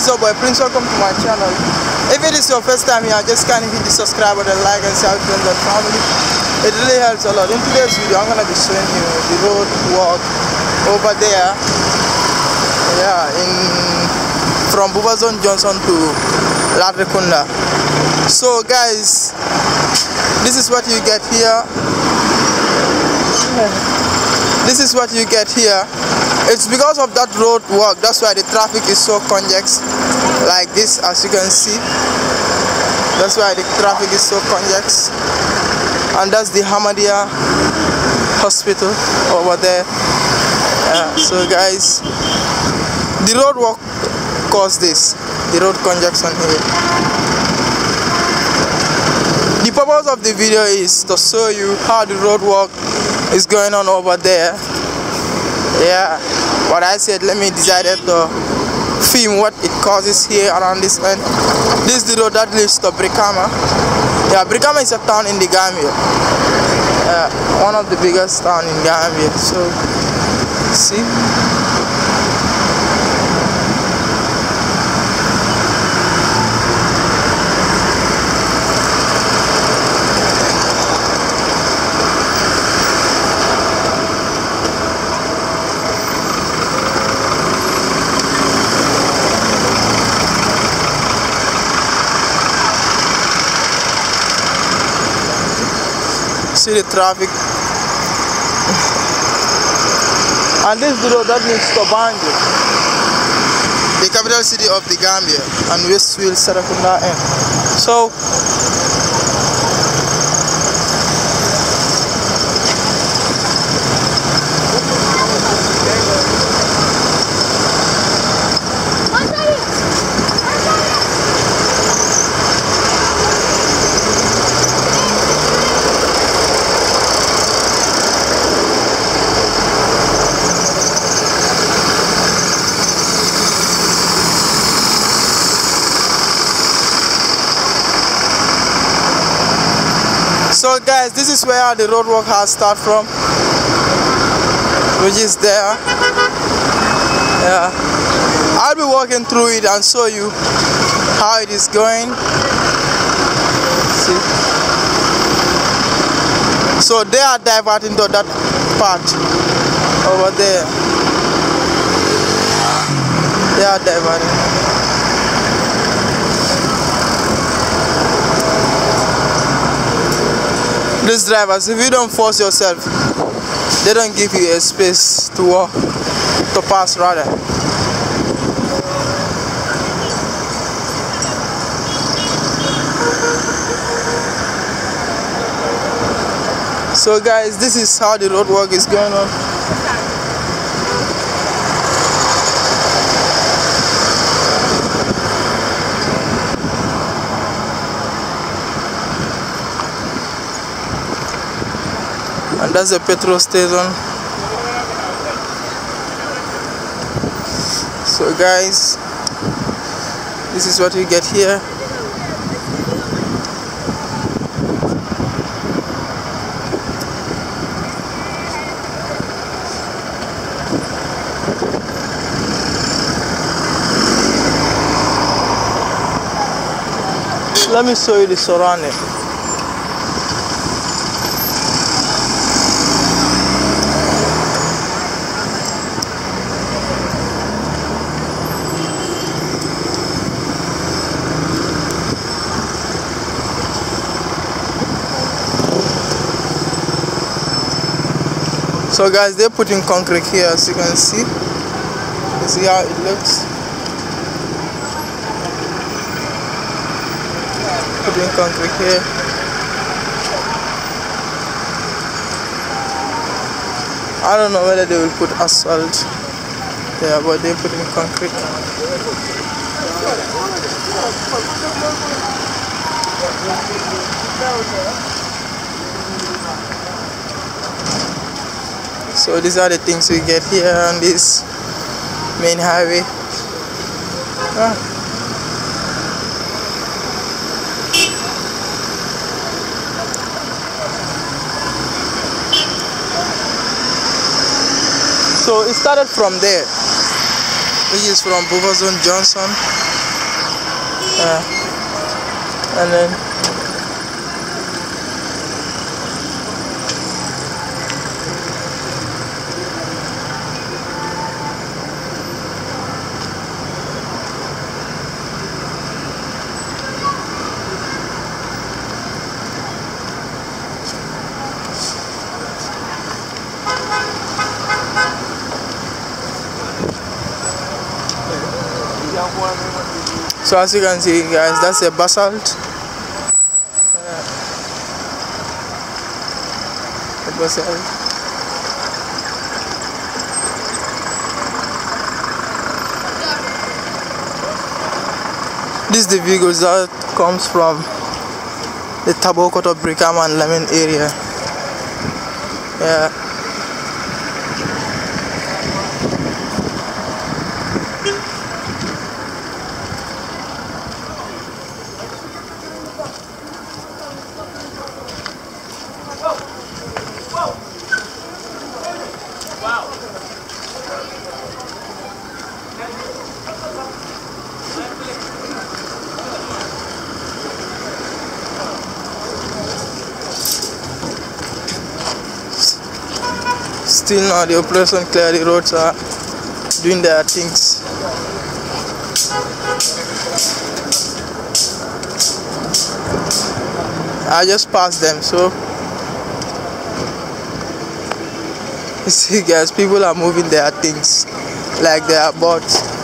is your boy Prince. Welcome to my channel. If it is your first time here, just kindly hit the subscribe button, like and share with friends and family. It really helps a lot. In today's video, I'm gonna be showing you the road walk over there. Yeah, from Bubazon Johnson to Ladrekunda. So guys, this is what you get here. This is what you get here. It's because of that road work, that's why the traffic is so congested like this, as you can see. That's why the traffic is so congested. And that's the Hamadia hospital over there. So guys, the road work caused this, the road congestion here. The purpose of the video is to show you how the road work is going on over there. Yeah, but I said let me decided to film what it causes here around this end. This is the road that leads to Brikama. Yeah, Brikama is a town in the Gambia. One of the biggest town in Gambia. So see, the traffic. And this is the road that leads to Banjul, the capital city of the Gambia, and Westfield Sarakunda end. So guys, this is where the road work has started from, which is there. Yeah, I'll be walking through it and show you how it is going. See, so they are diverting to that part over there. They are diverting. These drivers, if you don't force yourself, they don't give you a space to walk, to pass rather. So guys, this is how the road work is going on. And that's a petrol station. So guys, this is what you get here. Let me show you the surrounding. So guys, they're putting concrete here, as you can see. You see how it looks. Putting concrete here. I don't know whether they will put asphalt there, but they're putting concrete. So these are the things we get here on this main highway. So it started from there, which is from Bubazon Johnson. And then so as you can see, guys, that's a basalt. The basalt. This is the vehicles that comes from the Tabokoto, Brikama and Lemon area. Yeah. Still now the operation clear, the roads are doing their things. I just passed them, so you see, guys, people are moving their things like they are boats.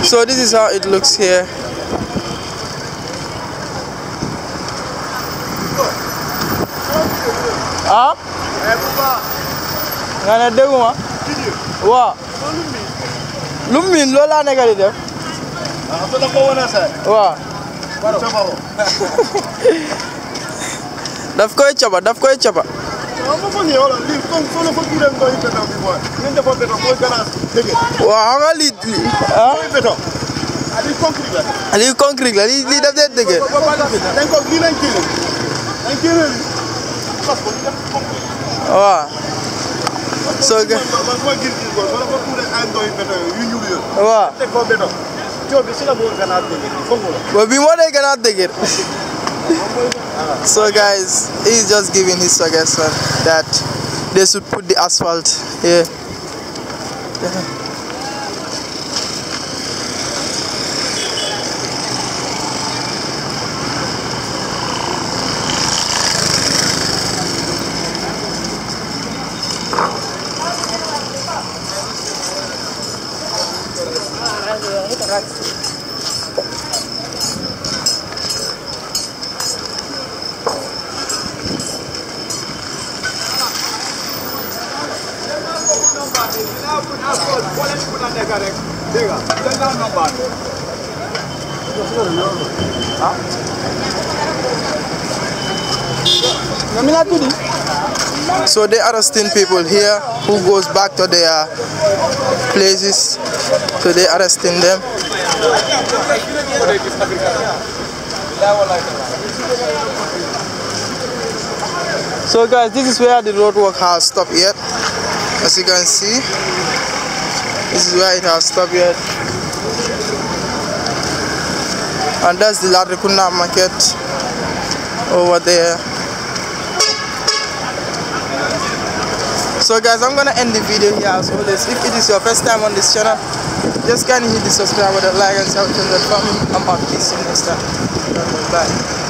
So this is how it looks here. Ah? Ngana deguma? Wa. Lumin lola negali def. Wa. Daf koy chaba. Wow, Ali concrete la li daf de dege. Wow. So wow. But we want to get out there. So guys, he's just giving his suggestion that they should put the asphalt here. So they are arresting people here who goes back to their places. So they are arresting them. So guys, this is where the road work has stopped yet. As you can see, this is where it has stopped yet. And that's the Ladrikuna market over there. So guys, I'm gonna end the video here as always. If it is your first time on this channel, just kindly hit the subscribe button, like and share with your family. I'm out. Peace in next time. Bye.